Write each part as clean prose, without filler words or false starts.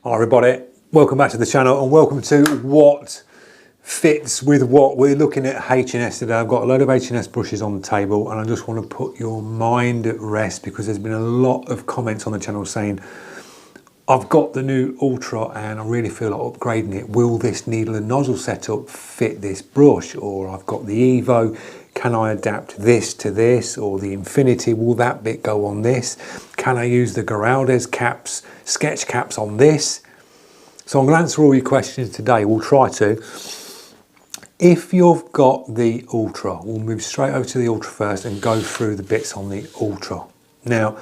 Hi everybody, welcome back to the channel and welcome to what fits with what. We're looking at H&S today. I've got a load of H&S brushes on the table and I just want to put your mind at rest because there's been a lot of comments on the channel saying I've got the new Ultra and I really feel like upgrading it. Will this needle and nozzle setup fit this brush? Or I've got the Evo, can I adapt this to this? Or the Infinity, will that bit go on this? Can I use the Geraldes caps, sketch caps on this? So I'm going to answer all your questions today. We'll try to. If you've got the Ultra, we'll move straight over to the Ultra first and go through the bits on the Ultra. Now,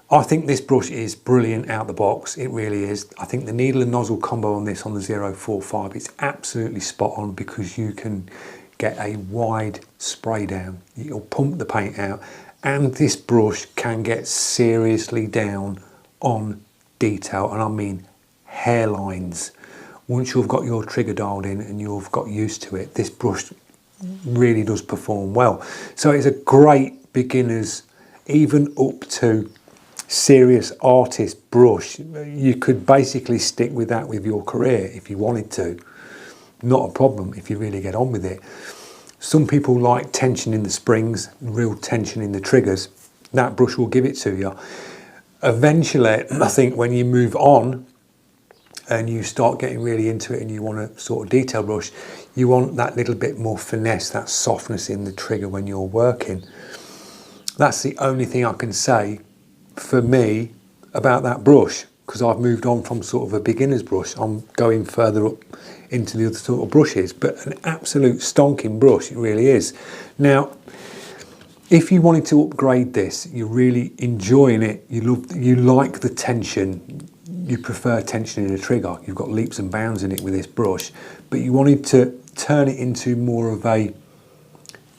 I think this brush is brilliant out the box. It really is. I think the needle and nozzle combo on this on the 045 is absolutely spot on because you can get a wide spray down. You'll pump the paint out and this brush can get seriously down on detail, and I mean hairlines. Once you've got your trigger dialed in and you've got used to it, this brush really does perform well. So it's a great beginner's, even up to serious artist brush. You could basically stick with that with your career if you wanted to. Not a problem if you really get on with it. Some people like tension in the springs, real tension in the triggers. That brush will give it to you. Eventually, I think when you move on and you start getting really into it and you want a sort of detail brush, you want that little bit more finesse, that softness in the trigger when you're working. That's the only thing I can say for me about that brush, because I've moved on from sort of a beginner's brush. I'm going further up into the other sort of brushes, but an absolute stonking brush, it really is. Now, if you wanted to upgrade this, you're really enjoying it, you like the tension, you prefer tension in a trigger, you've got leaps and bounds in it with this brush, but you wanted to turn it into more of a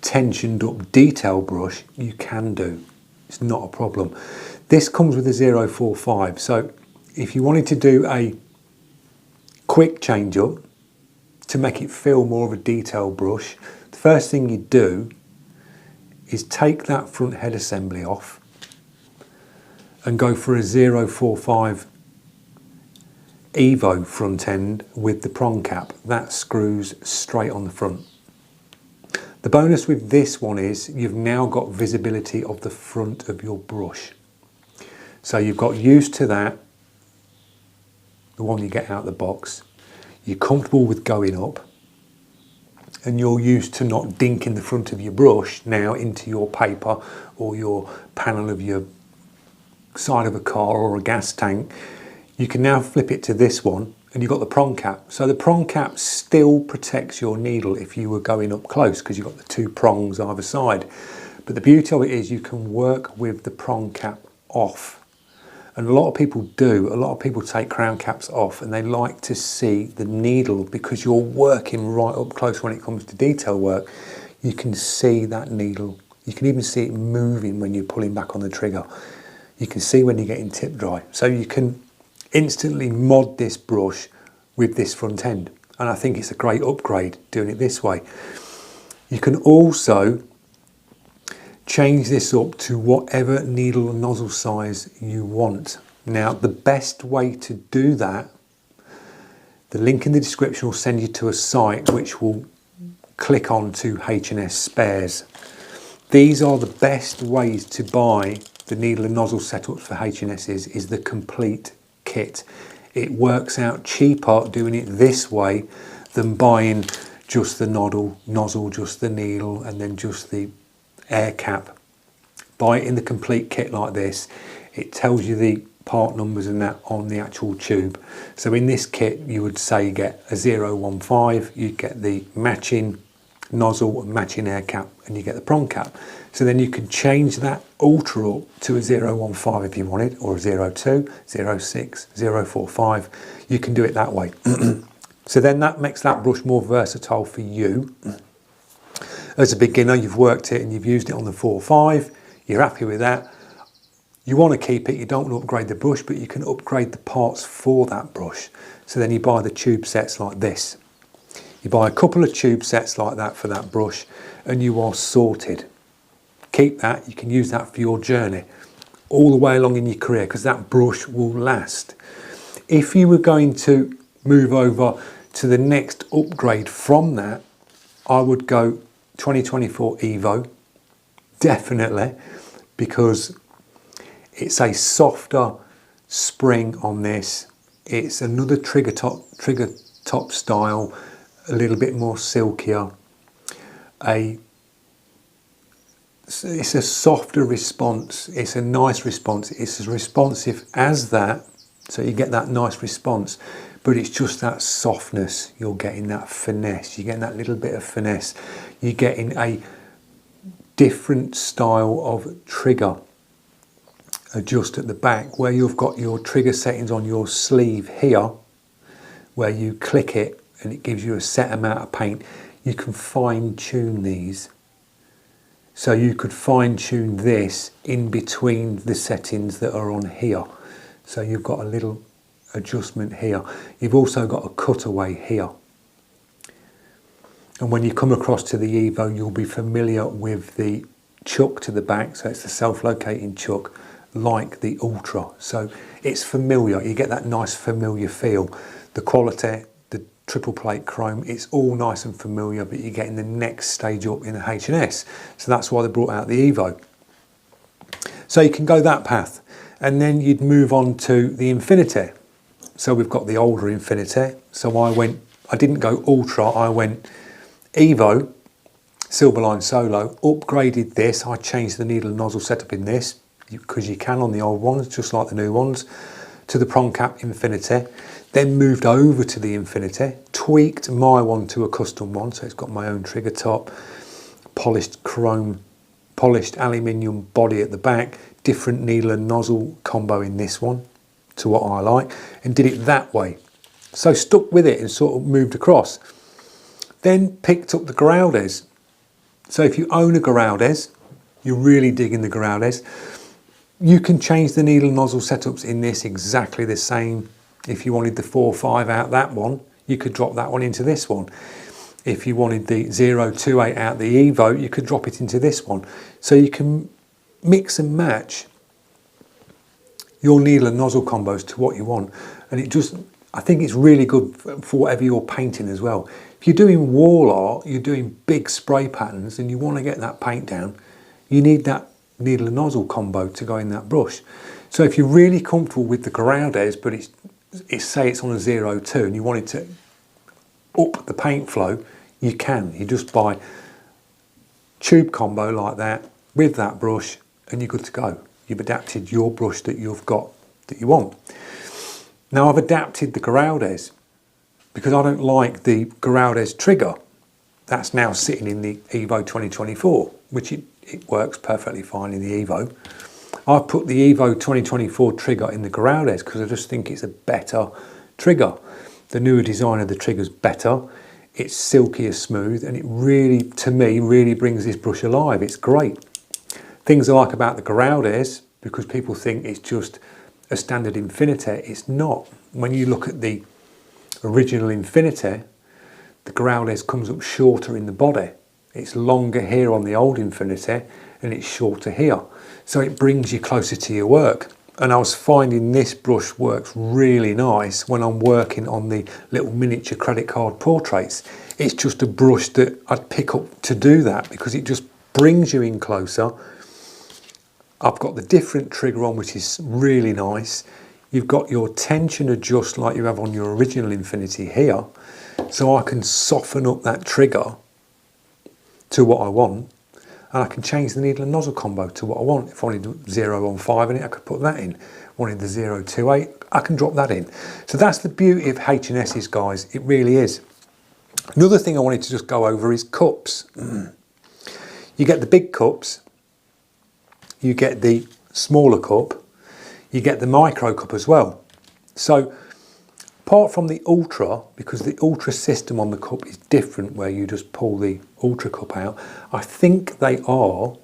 tensioned up detail brush, you can do. It's not a problem. This comes with a 045, so if you wanted to do a quick change up to make it feel more of a detail brush, the first thing you do is take that front head assembly off and go for a 045 Evo front end with the prong cap. That screws straight on the front. The bonus with this one is you've now got visibility of the front of your brush. So you've got used to that, the one you get out of the box. You're comfortable with going up and you're used to not dinking the front of your brush now into your paper or your panel of your side of a car or a gas tank. You can now flip it to this one and you've got the prong cap. So the prong cap still protects your needle if you were going up close because you've got the two prongs either side. But the beauty of it is you can work with the prong cap off. And a lot of people do. A lot of people take crown caps off and they like to see the needle because you're working right up close when it comes to detail work. You can see that needle. You can even see it moving when you're pulling back on the trigger. You can see when you're getting tip dry. So you can instantly mod this brush with this front end. And I think it's a great upgrade doing it this way. You can also change this up to whatever needle and nozzle size you want. Now, the best way to do that, the link in the description will send you to a site which will click on to H&S spares. These are the best ways to buy the needle and nozzle setups for H&S's is the complete kit. It works out cheaper doing it this way than buying just the nozzle, just the needle, and then just the air cap. Buy it in the complete kit like this. It tells you the part numbers and that on the actual tube. So in this kit you would say you get a 015, you get the matching nozzle and matching air cap, and you get the prong cap. So then you can change that Ultra up to a 015 if you wanted, or a 02, 06, 045. You can do it that way. So then that makes that brush more versatile for you. As a beginner, you've worked it and you've used it on the 4.5, you're happy with that. You want to keep it, you don't want to upgrade the brush, but you can upgrade the parts for that brush. So then you buy the tube sets like this. You buy a couple of tube sets like that for that brush and you are sorted. Keep that, you can use that for your journey all the way along in your career because that brush will last. If you were going to move over to the next upgrade from that, I would go 2024 Evo, definitely, because it's a softer spring on this. It's another trigger top style, a little bit more silkier. It's a softer response. It's a nice response. It's as responsive as that, so you get that nice response, but it's just that softness. You're getting that finesse. You're getting that little bit of finesse. You're getting a different style of trigger adjust at the back, where you've got your trigger settings on your sleeve here, where you click it and it gives you a set amount of paint. You can fine tune these. So you could fine tune this in between the settings that are on here. So you've got a little adjustment here. You've also got a cutaway here. And when you come across to the Evo, you'll be familiar with the chuck to the back. So it's the self-locating chuck, like the Ultra. So it's familiar. You get that nice familiar feel. The quality, the triple plate chrome, it's all nice and familiar, but you're getting the next stage up in the H&S. So that's why they brought out the Evo. So you can go that path, and then you'd move on to the Infinity. So we've got the older Infinity. So I didn't go Ultra, I went Evo, Silverline Solo, upgraded this. I changed the needle and nozzle setup in this, because you can on the old ones, just like the new ones, to the prong cap Infinity. Then moved over to the Infinity, tweaked my one to a custom one, so it's got my own trigger top, polished chrome, polished aluminium body at the back, different needle and nozzle combo in this one to what I like, and did it that way. So stuck with it and sort of moved across. Then picked up the Graudes. So if you own a Graudes, you're really digging the Graudes, you can change the needle and nozzle setups in this exactly the same. If you wanted the 4.5 out that one, you could drop that one into this one. If you wanted the 0.28 out the Evo, you could drop it into this one. So you can mix and match your needle and nozzle combos to what you want. And I think it's really good for whatever you're painting as well. If you're doing wall art, you're doing big spray patterns and you want to get that paint down, you need that needle and nozzle combo to go in that brush. So if you're really comfortable with the Graudes, but say it's on a 0.2 and you want it to up the paint flow, you can. You just buy tube combo like that with that brush and you're good to go. You've adapted your brush that you've got that you want. Now I've adapted the Graudes because I don't like the Graudes trigger. That's now sitting in the Evo 2024, which it works perfectly fine in the Evo. I've put the Evo 2024 trigger in the Graudes because I just think it's a better trigger. The newer design of the trigger's better. It's silkier smooth, and it really, to me, really brings this brush alive. It's great. Things I like about the Graudes, because people think it's just a standard Infinity, it's not. When you look at the original Infinity, the Graudes comes up shorter in the body. It's longer here on the old Infinity and it's shorter here. So it brings you closer to your work. And I was finding this brush works really nice when I'm working on the little miniature credit card portraits. It's just a brush that I'd pick up to do that because it just brings you in closer. I've got the different trigger on, which is really nice. You've got your tension adjust like you have on your original Infinity here. So I can soften up that trigger to what I want, and I can change the needle and nozzle combo to what I want. If I wanted 0.15 in it, I could put that in. Wanted the 0.28, I can drop that in. So that's the beauty of H&S's, guys. It really is. Another thing I wanted to just go over is cups. You get the big cups, you get the smaller cup, you get the micro cup as well. So apart from the Ultra, because the Ultra system on the cup is different where you just pull the Ultra cup out, I think they are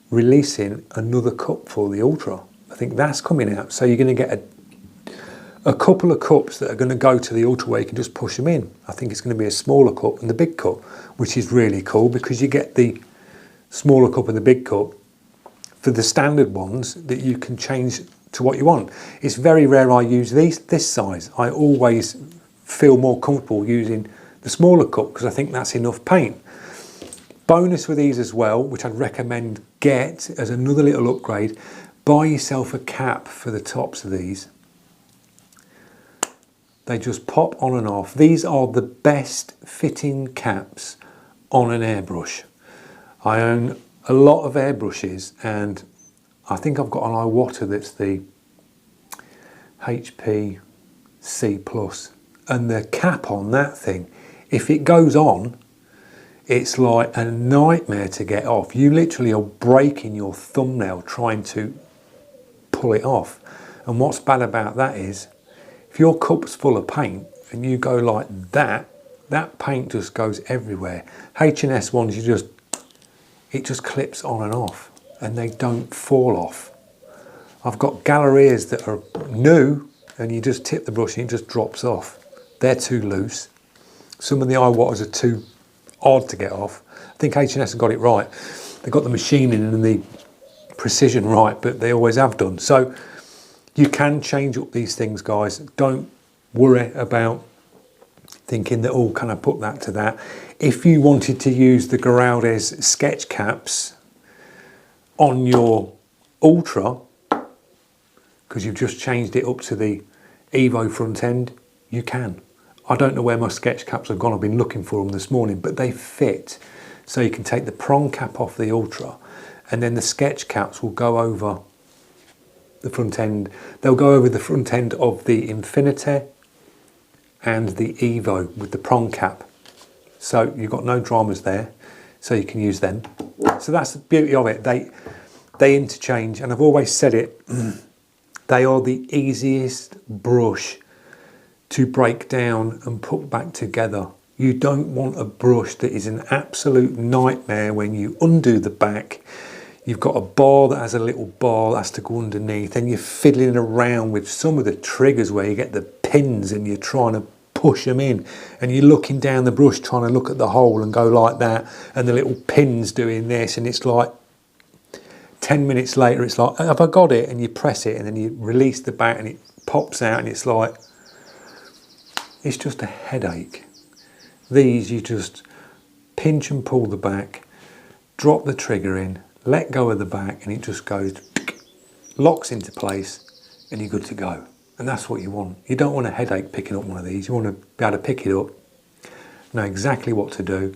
releasing another cup for the Ultra. I think that's coming out. So you're going to get a couple of cups that are going to go to the Ultra where you can just push them in. I think it's going to be a smaller cup and the big cup, which is really cool because you get the smaller cup and the big cup for the standard ones that you can change to what you want. It's very rare I use this size. I always feel more comfortable using the smaller cup because I think that's enough paint. Bonus with these as well, which I'd recommend get as another little upgrade, buy yourself a cap for the tops of these. They just pop on and off. These are the best fitting caps on an airbrush. I own a lot of airbrushes and I think I've got an Iwata that's the HP C+, and the cap on that thing, if it goes on, it's like a nightmare to get off. You literally are breaking your thumbnail trying to pull it off. And what's bad about that is, if your cup's full of paint and you go like that, that paint just goes everywhere. H&S ones, it just clips on and off and they don't fall off. I've got Gallerias that are new and you just tip the brush and it just drops off. They're too loose. Some of the Iwatas are too odd to get off. I think H&S have got it right. They've got the machining and the precision right, but they always have done. So you can change up these things, guys. Don't worry about thinking that, oh, can I put that to that? If you wanted to use the Grafo sketch caps on your Ultra, because you've just changed it up to the Evo front end, you can. I don't know where my sketch caps have gone. I've been looking for them this morning, but they fit. So you can take the prong cap off the Ultra and then the sketch caps will go over the front end. They'll go over the front end of the Infinity and the Evo with the prong cap. So you've got no dramas there. So you can use them. So that's the beauty of it. They interchange, and I've always said it, they are the easiest brush to break down and put back together. You don't want a brush that is an absolute nightmare when you undo the back. You've got a bar that has a little bar that has to go underneath, and you're fiddling around with some of the triggers where you get the pins and you're trying to push them in and you're looking down the brush trying to look at the hole and go like that, and the little pins doing this, and it's like 10 minutes later it's like, have I got it? And you press it and then you release the back and it pops out and it's like, it's just a headache. These, you just pinch and pull the back, drop the trigger in, let go of the back, and it just goes, locks into place, and you're good to go. And that's what you want. You don't want a headache picking up one of these. You want to be able to pick it up, know exactly what to do.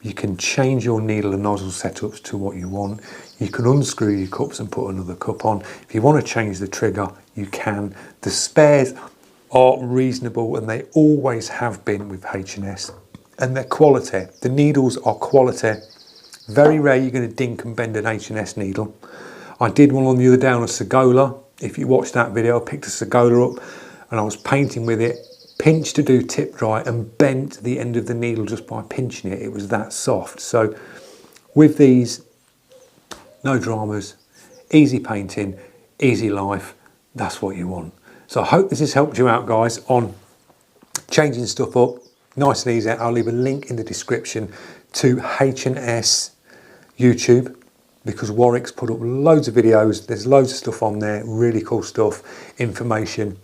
You can change your needle and nozzle setups to what you want. You can unscrew your cups and put another cup on. If you want to change the trigger, you can. The spares are reasonable, and they always have been with H&S, and they're quality. The needles are quality. Very rare you're going to dink and bend an H&S needle. I did one on the other day on a Segola. If you watched that video, I picked a Segola up and I was painting with it, pinched to do tip dry and bent the end of the needle just by pinching it. It was that soft. So with these, no dramas, easy painting, easy life. That's what you want. So I hope this has helped you out, guys, on changing stuff up. Nice and easy. I'll leave a link in the description to H&S YouTube, because Warwick's put up loads of videos. There's loads of stuff on there, really cool stuff, information,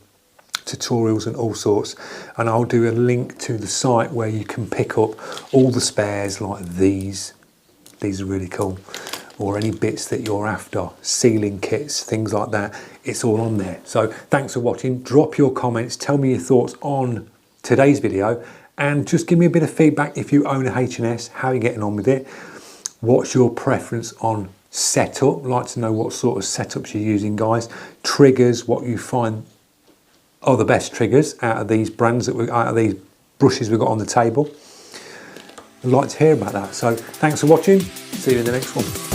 tutorials and all sorts. And I'll do a link to the site where you can pick up all the spares like these. These are really cool. Or any bits that you're after, sealing kits, things like that. It's all on there. So thanks for watching. Drop your comments. Tell me your thoughts on today's video. And just give me a bit of feedback if you own a H&S. How are you getting on with it? What's your preference on setup? I'd like to know what sort of setups you're using, guys. Triggers, what you find are the best triggers out of these brands, out of these brushes we've got on the table. I'd like to hear about that. So thanks for watching. See you in the next one.